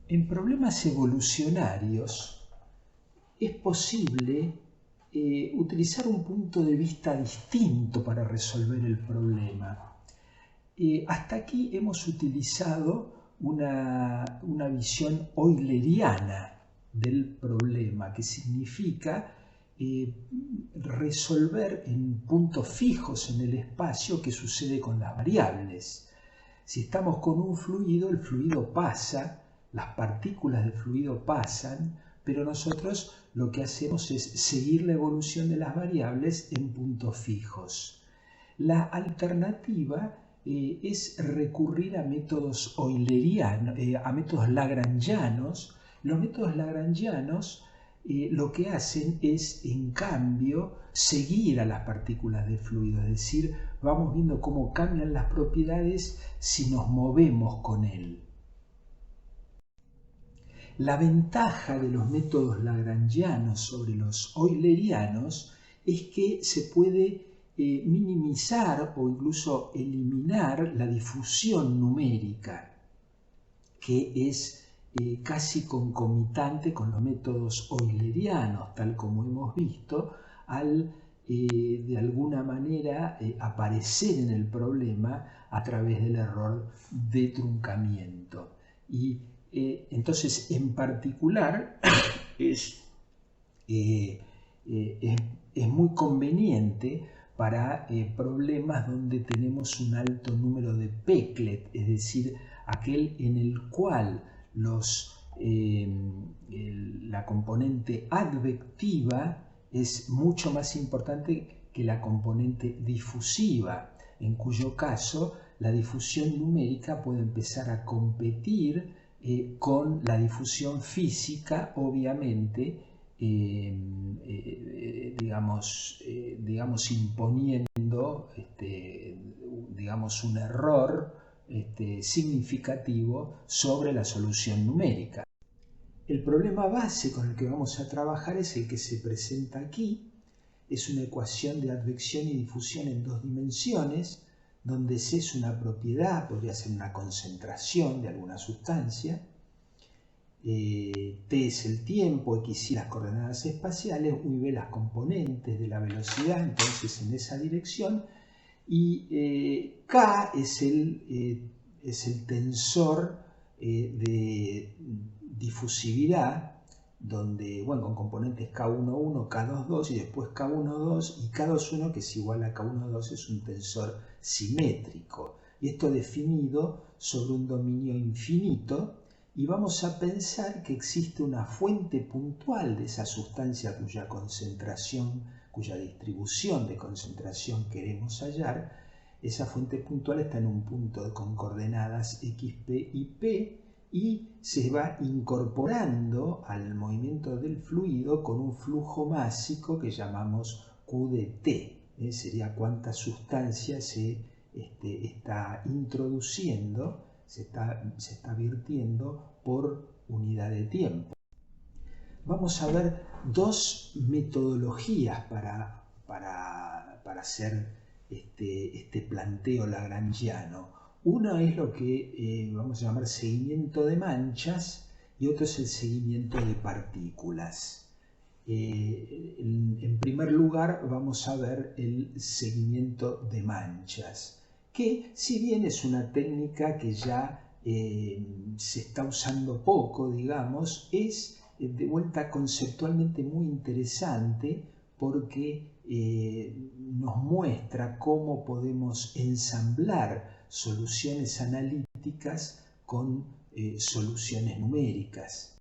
En problemas evolucionarios es posible utilizar un punto de vista distinto para resolver el problema. Hasta aquí hemos utilizado una visión euleriana del problema, que significa resolver en puntos fijos en el espacio qué sucede con las variables. Si estamos con un fluido, el fluido pasa, las partículas del fluido pasan, pero nosotros lo que hacemos es seguir la evolución de las variables en puntos fijos. La alternativa es recurrir a métodos eulerianos, a métodos lagrangianos. Los métodos lagrangianos lo que hacen es, en cambio, seguir a las partículas del fluido, es decir, vamos viendo cómo cambian las propiedades si nos movemos con él. La ventaja de los métodos lagrangianos sobre los eulerianos es que se puede minimizar o incluso eliminar la difusión numérica, que es casi concomitante con los métodos eulerianos, tal como hemos visto, al de alguna manera aparecer en el problema a través del error de truncamiento. Y entonces, en particular, es muy conveniente para problemas donde tenemos un alto número de Peclet, es decir, aquel en el cual la componente advectiva es mucho más importante que la componente difusiva, en cuyo caso la difusión numérica puede empezar a competir con la difusión física, obviamente, digamos imponiendo digamos un error significativo sobre la solución numérica. El problema base con el que vamos a trabajar es el que se presenta aquí. Es una ecuación de advección y difusión en dos dimensiones, donde C es una propiedad, podría ser una concentración de alguna sustancia, T es el tiempo, X y las coordenadas espaciales, U y V las componentes de la velocidad, entonces en esa dirección, y K es el tensor de difusividad, donde, bueno, con componentes K11, K22 y después K12 y K21, que es igual a K12, es un tensor simétrico. Y esto definido sobre un dominio infinito, y vamos a pensar que existe una fuente puntual de esa sustancia cuya concentración, cuya distribución de concentración queremos hallar. Esa fuente puntual está en un punto con coordenadas x, p y p, y se va incorporando al movimiento del fluido con un flujo másico que llamamos Q de T. Sería cuánta sustancia se está introduciendo, se está vertiendo por unidad de tiempo. Vamos a ver dos metodologías para hacer este planteo lagrangiano. Uno es lo que vamos a llamar seguimiento de manchas y otro es el seguimiento de partículas. En primer lugar vamos a ver el seguimiento de manchas, que si bien es una técnica que ya se está usando poco, digamos, es de vuelta conceptualmente muy interesante porque nos muestra cómo podemos ensamblar soluciones analíticas con soluciones numéricas.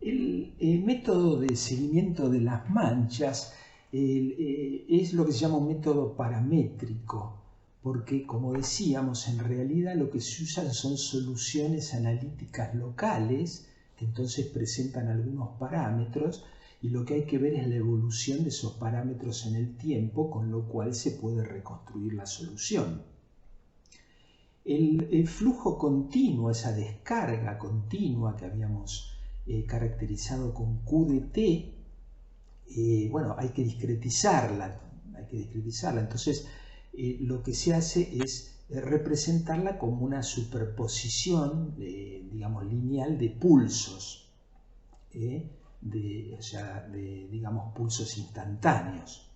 El método de seguimiento de las manchas es lo que se llama un método paramétrico, porque, como decíamos, en realidad lo que se usan son soluciones analíticas locales, que entonces presentan algunos parámetros, y lo que hay que ver es la evolución de esos parámetros en el tiempo, con lo cual se puede reconstruir la solución. El flujo continuo, esa descarga continua que habíamos caracterizado con Q de T, bueno, hay que discretizarla. Entonces, lo que se hace es representarla como una superposición, digamos, lineal de pulsos, digamos, pulsos instantáneos.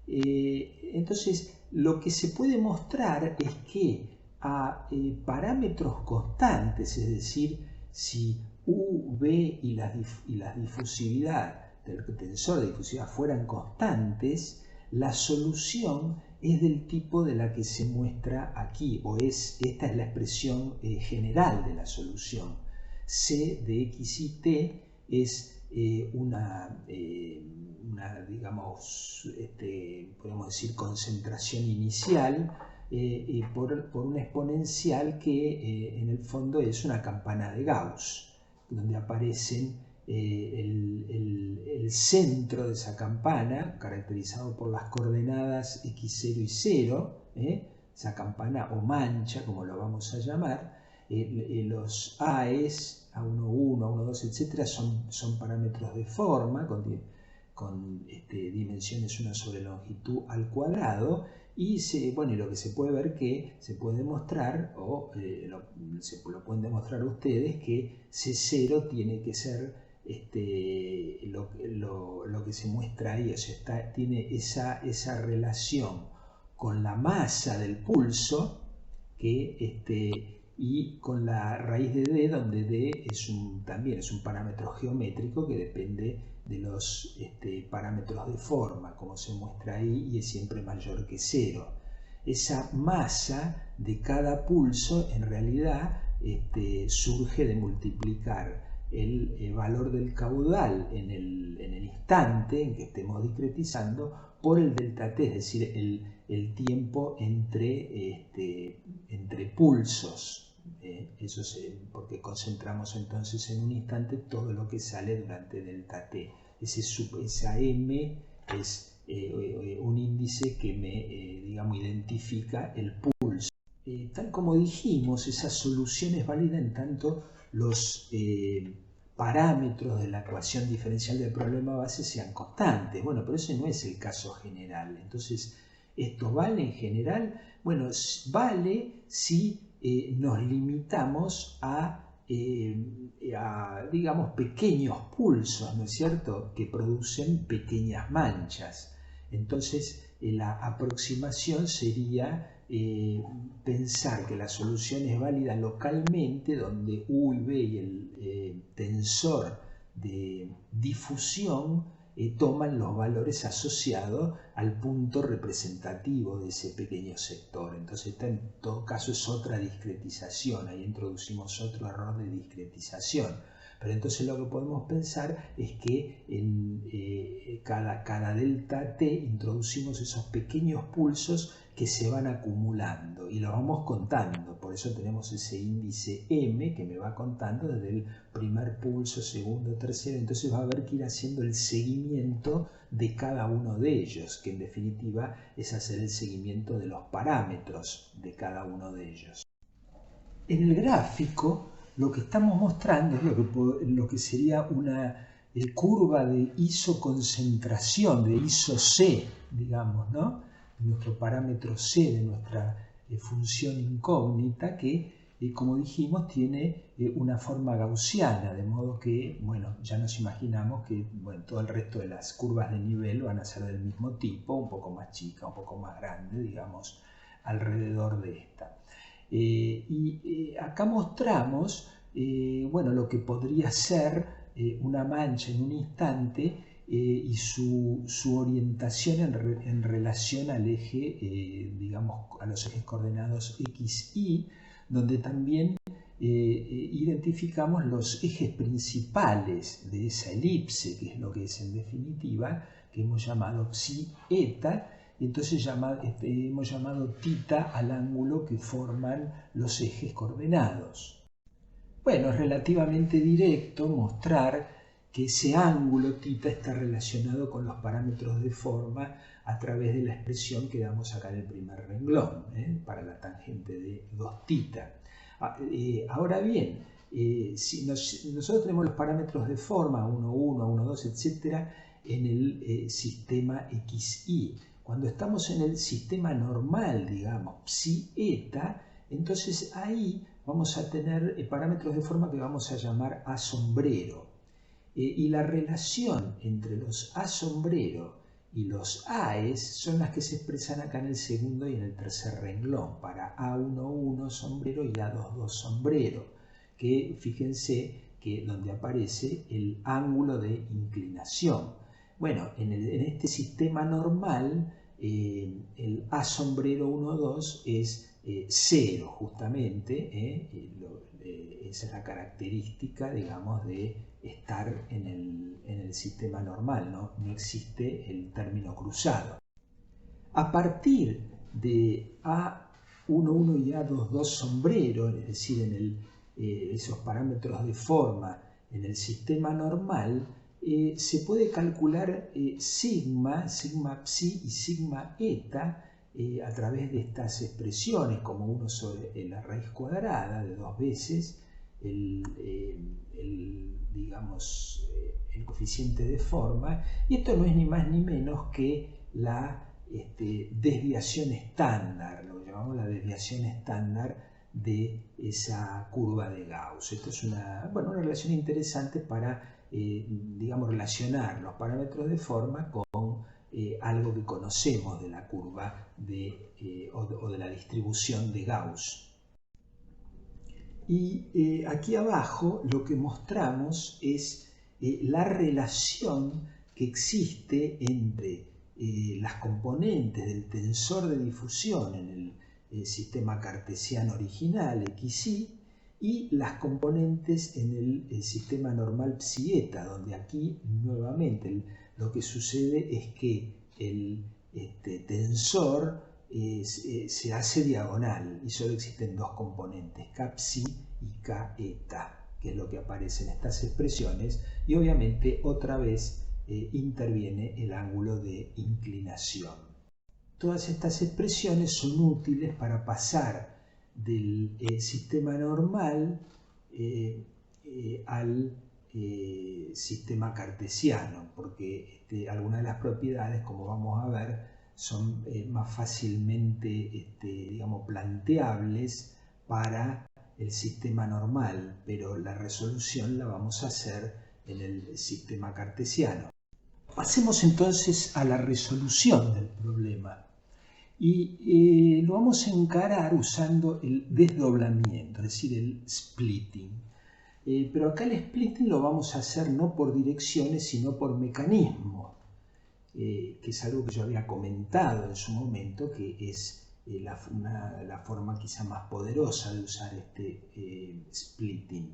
Entonces, lo que se puede mostrar es que a parámetros constantes, es decir, si U, V y la difusividad del tensor de difusividad fueran constantes, la solución es del tipo de la que se muestra aquí, esta es la expresión general de la solución. C de X y T es una digamos, podemos decir, concentración inicial por una exponencial que en el fondo es una campana de Gauss, donde aparecen el centro de esa campana, caracterizado por las coordenadas x0 y 0, esa campana o mancha, como lo vamos a llamar. Los AES, A11, A12, etc., son parámetros de forma con dimensiones 1 sobre longitud al cuadrado, y lo que se puede ver que se puede demostrar, o lo pueden demostrar ustedes, que C0 tiene que ser lo que se muestra ahí, o sea, tiene esa relación con la masa del pulso y con la raíz de D, donde D también es un parámetro geométrico que depende de los parámetros de forma, como se muestra ahí, y es siempre mayor que 0. Esa masa de cada pulso en realidad surge de multiplicar el valor del caudal en el instante en que estemos discretizando por el delta t, es decir, el tiempo entre pulsos. Eso porque concentramos entonces en un instante todo lo que sale durante delta t. Esa m es un índice que me identifica el pulso. Tal como dijimos, esa solución es válida en tanto los parámetros de la ecuación diferencial del problema base sean constantes. Bueno, pero ese no es el caso general. Entonces, ¿esto vale en general? Bueno, vale si nos limitamos a digamos, pequeños pulsos, ¿no es cierto?, que producen pequeñas manchas. Entonces, la aproximación sería pensar que la solución es válida localmente, donde U y V y el tensor de difusión toman los valores asociados al punto representativo de ese pequeño sector. Entonces, en todo caso es otra discretización, ahí introducimos otro error de discretización. Pero entonces lo que podemos pensar es que en cada delta t introducimos esos pequeños pulsos que se van acumulando y los vamos contando. Por eso tenemos ese índice m que me va contando desde el primer pulso, segundo, tercero. Entonces va a haber que ir haciendo el seguimiento de cada uno de ellos, que en definitiva es hacer el seguimiento de los parámetros de cada uno de ellos. En el gráfico lo que estamos mostrando es lo que sería una curva de isoconcentración, de iso-C, digamos, ¿no? Nuestro parámetro C de nuestra función incógnita que, como dijimos, tiene una forma gaussiana, de modo que, bueno, ya nos imaginamos que todo el resto de las curvas de nivel van a ser del mismo tipo, un poco más chica, un poco más grande, digamos, alrededor de esta. Acá mostramos lo que podría ser una mancha en un instante y su orientación en relación al eje, digamos, a los ejes coordenados x, y, donde también identificamos los ejes principales de esa elipse, que es lo que es en definitiva, que hemos llamado psi eta. Y entonces hemos llamado θ al ángulo que forman los ejes coordenados. Bueno, es relativamente directo mostrar que ese ángulo θ está relacionado con los parámetros de forma a través de la expresión que damos acá en el primer renglón, para la tangente de 2θ. Ahora bien, si nosotros tenemos los parámetros de forma 1,1, 1,2, etc., en el sistema XY. Cuando estamos en el sistema normal, digamos, psi eta, entonces ahí vamos a tener parámetros de forma que vamos a llamar A sombrero. Y la relación entre los A sombrero y los AES son las que se expresan acá en el segundo y en el tercer renglón, para A11 sombrero y A22 sombrero, que fíjense que donde aparece el ángulo de inclinación. Bueno, en este sistema normal, el A sombrero 1, 2 es 0 justamente, esa es la característica, digamos, de estar en el sistema normal, no existe el término cruzado. A partir de A11 y A22 sombrero, es decir, en esos parámetros de forma en el sistema normal, se puede calcular sigma psi y sigma eta a través de estas expresiones, como 1 sobre la raíz cuadrada de 2 veces digamos, el coeficiente de forma, y esto no es ni más ni menos que la desviación estándar, lo que llamamos la desviación estándar de esa curva de Gauss. Esto es una relación interesante para, digamos, relacionar los parámetros de forma con algo que conocemos de la curva o de la distribución de Gauss. Y aquí abajo lo que mostramos es la relación que existe entre las componentes del tensor de difusión en el sistema cartesiano original, xy, y las componentes en el sistema normal psi eta, donde aquí nuevamente lo que sucede es que el tensor se hace diagonal y solo existen dos componentes, k psi y k eta, que es lo que aparece en estas expresiones, y obviamente otra vez interviene el ángulo de inclinación. Todas estas expresiones son útiles para pasar del sistema normal al sistema cartesiano, porque algunas de las propiedades, como vamos a ver, son más fácilmente digamos, planteables para el sistema normal, pero la resolución la vamos a hacer en el sistema cartesiano. Pasemos entonces a la resolución del problema. Y lo vamos a encarar usando el desdoblamiento, es decir, el splitting. Pero acá el splitting lo vamos a hacer no por direcciones, sino por mecanismos, que es algo que yo había comentado en su momento, que es la forma quizá más poderosa de usar este splitting.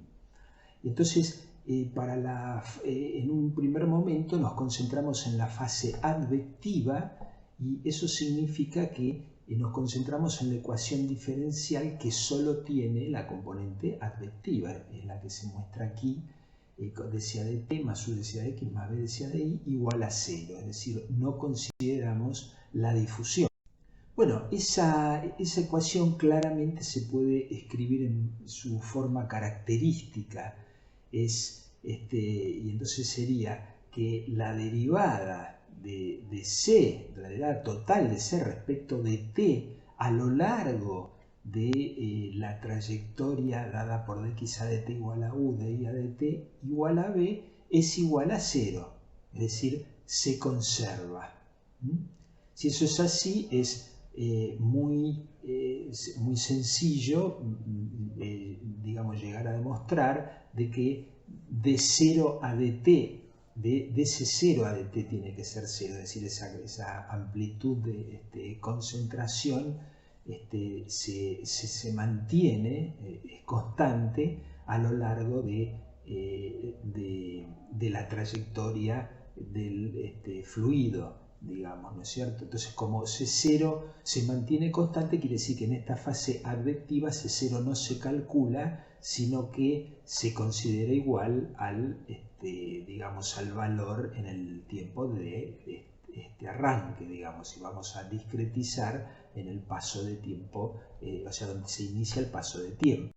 Entonces, en un primer momento nos concentramos en la fase advectiva, y eso significa que nos concentramos en la ecuación diferencial que solo tiene la componente advectiva, es la que se muestra aquí, dca de t más u dca de x más b dca de y igual a 0, es decir, no consideramos la difusión. Bueno, esa ecuación claramente se puede escribir en su forma característica, y entonces sería que la derivada de c, la derivada total de c respecto de t a lo largo de la trayectoria dada por dx a dt igual a u de y a dt igual a b es igual a 0, es decir, se conserva. Si eso es así, es muy sencillo, digamos, llegar a demostrar de que de 0 a dt, de ese 0 a dt tiene que ser 0, es decir, esa amplitud de concentración se mantiene, es constante a lo largo de la trayectoria del fluido, digamos, ¿no es cierto? Entonces, como C0 se mantiene constante, quiere decir que en esta fase advectiva C0 no se calcula, sino que se considera igual al, digamos, al valor en el tiempo de arranque, digamos, y vamos a discretizar en el paso de tiempo, o sea, donde se inicia el paso de tiempo.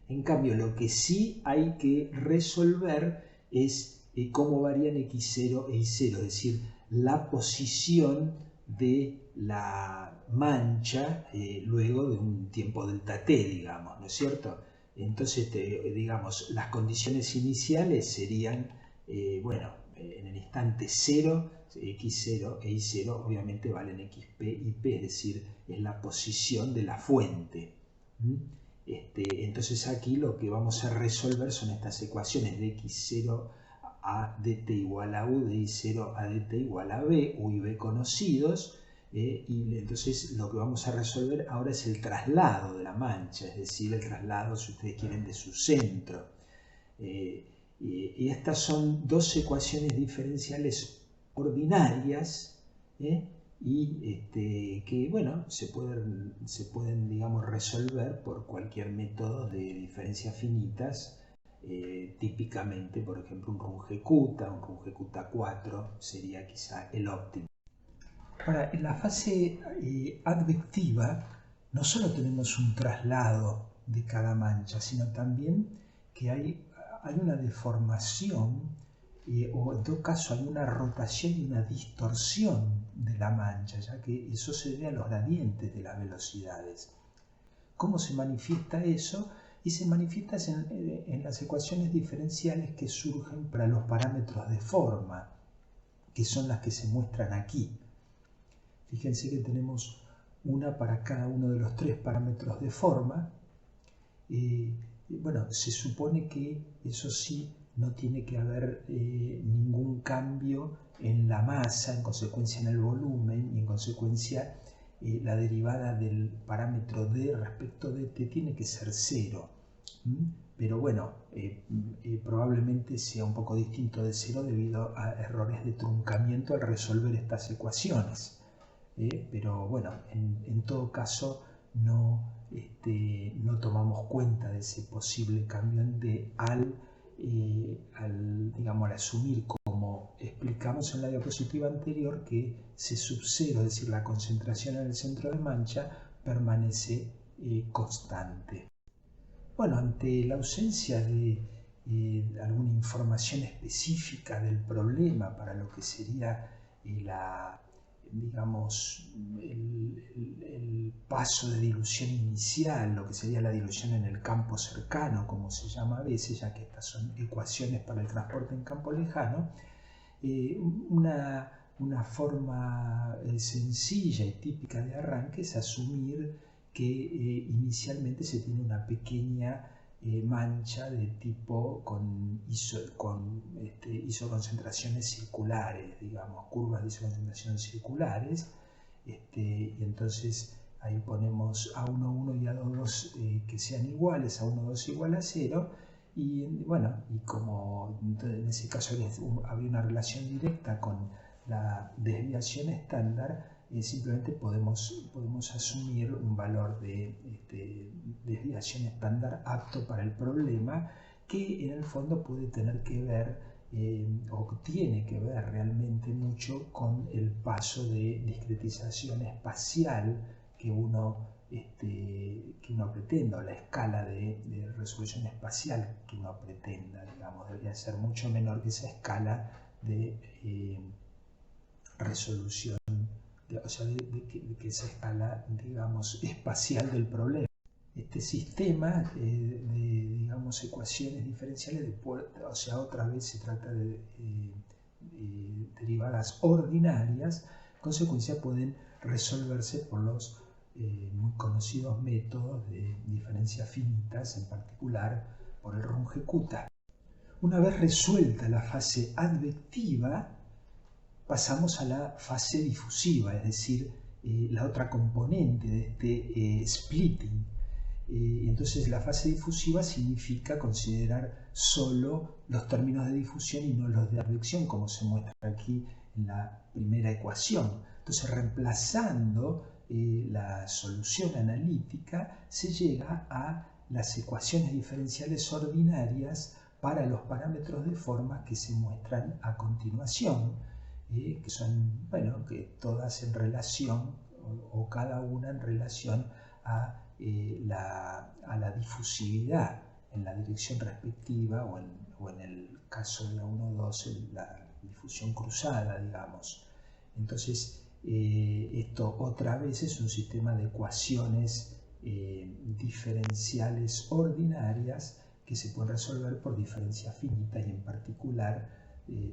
En cambio, lo que sí hay que resolver es cómo varían x0 e y0, es decir, la posición de la mancha luego de un tiempo delta t, digamos, ¿no es cierto? Entonces, digamos, las condiciones iniciales serían, en el instante 0, x0 e y0 obviamente valen xp y p, es decir, es la posición de la fuente. Entonces aquí lo que vamos a resolver son estas ecuaciones de x0 a dt igual a u, de y0 a dt igual a b, u y b conocidos, y entonces lo que vamos a resolver ahora es el traslado de la mancha, es decir, el traslado, si ustedes quieren, de su centro. Y estas son dos ecuaciones diferenciales ordinarias, que, bueno, se pueden, digamos, resolver por cualquier método de diferencias finitas. Típicamente, por ejemplo, un Runge-Kutta, un Runge-Kutta 4 sería quizá el óptimo. Ahora, en la fase advectiva no solo tenemos un traslado de cada mancha, sino también que hay una deformación o en todo caso hay una rotación y una distorsión de la mancha, ya que eso se debe a los gradientes de las velocidades. ¿Cómo se manifiesta eso? Y se manifiesta en las ecuaciones diferenciales que surgen para los parámetros de forma, que son las que se muestran aquí. Fíjense que tenemos una para cada uno de los tres parámetros de forma. Bueno, se supone que eso sí no tiene que haber ningún cambio en la masa, en consecuencia en el volumen y en consecuencia la derivada del parámetro d respecto de t tiene que ser 0. Pero bueno, probablemente sea un poco distinto de 0 debido a errores de truncamiento al resolver estas ecuaciones. Pero bueno, en todo caso no tomamos cuenta de ese posible cambio en D al asumir, como explicamos en la diapositiva anterior, que C sub 0, es decir, la concentración en el centro de mancha, permanece constante. Bueno, ante la ausencia de alguna información específica del problema para lo que sería el paso de dilución inicial, lo que sería la dilución en el campo cercano, como se llama a veces, ya que estas son ecuaciones para el transporte en campo lejano, una forma sencilla y típica de arranque es asumir que inicialmente se tiene una pequeña mancha de tipo con isoconcentraciones circulares, digamos, curvas de isoconcentración circulares, y entonces ahí ponemos A11 y A22 que sean iguales, A12 igual a 0, y bueno, y como en ese caso había una relación directa con la desviación estándar, simplemente podemos asumir un valor de desviación estándar apto para el problema, que en el fondo puede tener que ver o tiene que ver realmente mucho con el paso de discretización espacial que uno pretenda, o la escala de resolución espacial que uno pretenda, digamos, debería ser mucho menor que esa escala de resolución, o sea, que esa escala, digamos, espacial del problema. Este sistema de, digamos, ecuaciones diferenciales, o sea, otra vez se trata de derivadas ordinarias, en consecuencia pueden resolverse por los muy conocidos métodos de diferencias finitas, en particular por el Runge-Kutta. Una vez resuelta la fase advectiva, pasamos a la fase difusiva, es decir, la otra componente de este splitting. Entonces la fase difusiva significa considerar solo los términos de difusión y no los de advección, como se muestra aquí en la primera ecuación. Entonces, reemplazando la solución analítica, se llega a las ecuaciones diferenciales ordinarias para los parámetros de forma que se muestran a continuación, que son, bueno, que todas en relación, o cada una en relación a la difusividad en la dirección respectiva, o en el caso de la 1,2, la difusión cruzada, digamos. Entonces, Esto otra vez es un sistema de ecuaciones diferenciales ordinarias que se pueden resolver por diferencias finitas y en particular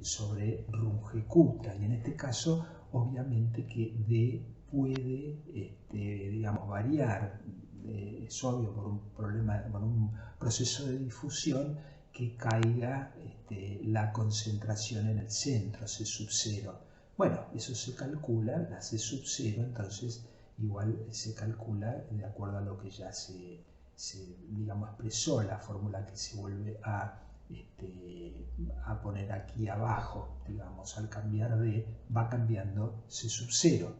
sobre Runge-Kutta. Y en este caso, obviamente que D puede digamos, variar, es obvio, por un proceso de difusión que caiga la concentración en el centro, C sub 0. Bueno, eso se calcula, la C sub 0, entonces igual se calcula de acuerdo a lo que ya se digamos, expresó, la fórmula que se vuelve a poner aquí abajo, digamos, al cambiar D, va cambiando C sub 0.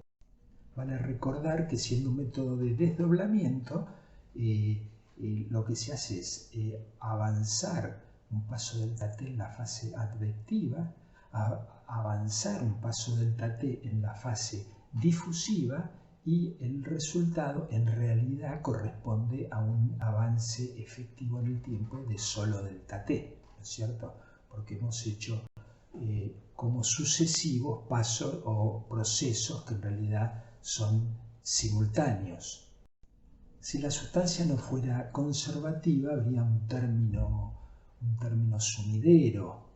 Vale recordar que siendo un método de desdoblamiento, lo que se hace es avanzar un paso delta t en la fase advectiva, avanzar un paso delta t en la fase difusiva, y el resultado en realidad corresponde a un avance efectivo en el tiempo de solo delta t, ¿no es cierto? Porque hemos hecho como sucesivos pasos o procesos que en realidad son simultáneos. Si la sustancia no fuera conservativa, habría un término sumidero,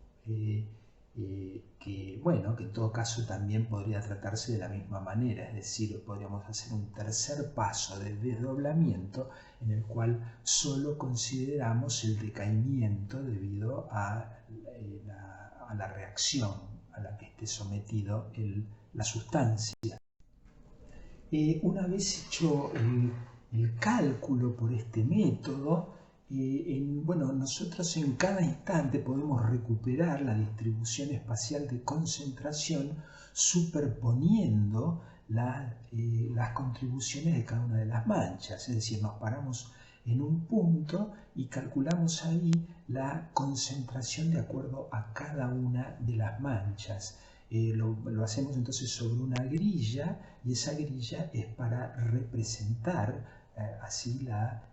que, bueno, que en todo caso también podría tratarse de la misma manera, es decir, podríamos hacer un tercer paso de desdoblamiento en el cual solo consideramos el decaimiento debido a la reacción a la que esté sometido la sustancia. Una vez hecho el cálculo por este método, bueno, nosotros en cada instante podemos recuperar la distribución espacial de concentración superponiendo las contribuciones de cada una de las manchas. Es decir, nos paramos en un punto y calculamos ahí la concentración de acuerdo a cada una de las manchas. Lo hacemos entonces sobre una grilla, y esa grilla es para representar así la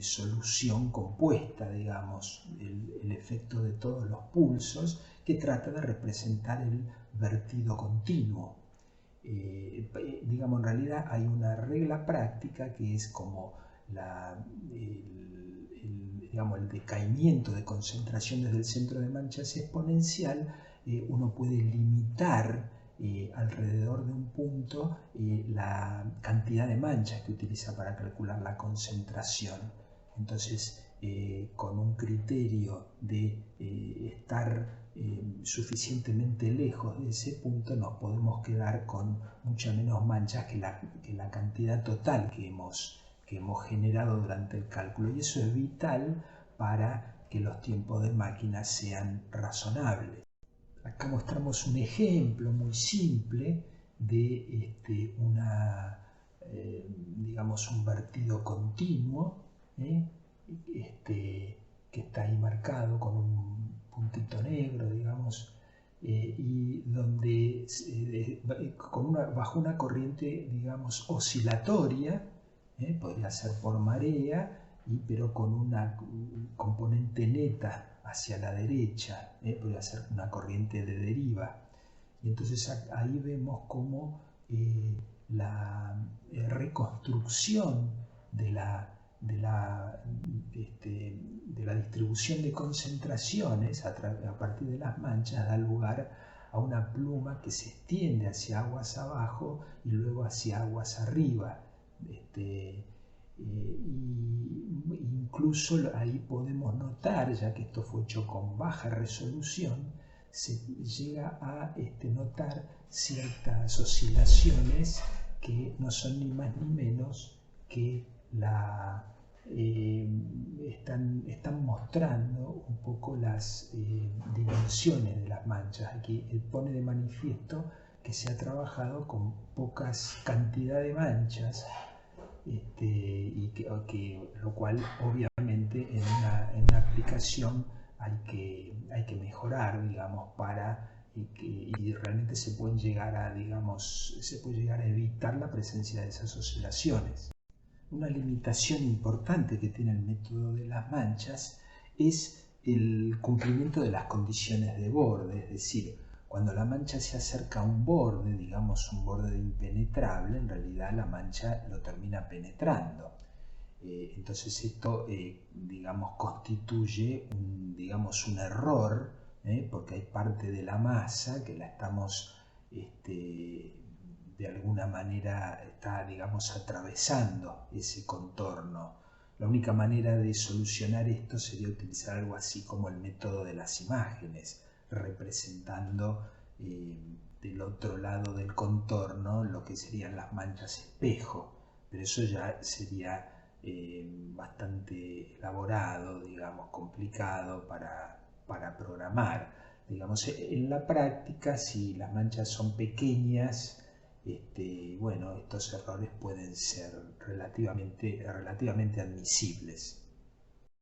solución compuesta, digamos, el efecto de todos los pulsos, que trata de representar el vertido continuo. Digamos, en realidad hay una regla práctica que es como digamos, el decaimiento de concentración desde el centro de mancha es exponencial. Uno puede limitar alrededor de un punto la cantidad de manchas que utiliza para calcular la concentración. Entonces, con un criterio de estar suficientemente lejos de ese punto, nos podemos quedar con muchas menos manchas que la cantidad total que hemos generado durante el cálculo, y eso es vital para que los tiempos de máquina sean razonables. Acá mostramos un ejemplo muy simple de digamos, un vertido continuo, que está ahí marcado con un puntito negro, digamos, y donde bajo una corriente, digamos, oscilatoria, podría ser por marea, pero con una componente neta hacia la derecha, podría ser una corriente de deriva. Y entonces ahí vemos cómo la reconstrucción de la distribución de concentraciones a partir de las manchas da lugar a una pluma que se extiende hacia aguas abajo y luego hacia aguas arriba. Incluso ahí podemos notar, ya que esto fue hecho con baja resolución, se llega a notar ciertas oscilaciones que no son ni más ni menos que están mostrando un poco las dimensiones de las manchas. Aquí pone de manifiesto que se ha trabajado con pocas cantidad de manchas, lo cual obviamente en una aplicación hay que mejorar, digamos, y realmente se puede llegar a evitar la presencia de esas oscilaciones. Una limitación importante que tiene el método de las manchas es el cumplimiento de las condiciones de borde, es decir, Cuando la mancha se acerca a un borde, digamos un borde impenetrable, en realidad la mancha lo termina penetrando. Entonces esto, digamos, constituye un error, porque hay parte de la masa que la estamos, de alguna manera, está, digamos, atravesando ese contorno. La única manera de solucionar esto sería utilizar algo así como el método de las imágenes, representando del otro lado del contorno lo que serían las manchas espejo, pero eso ya sería bastante elaborado, digamos, complicado para programar. Digamos, en la práctica, si las manchas son pequeñas, bueno, estos errores pueden ser relativamente admisibles.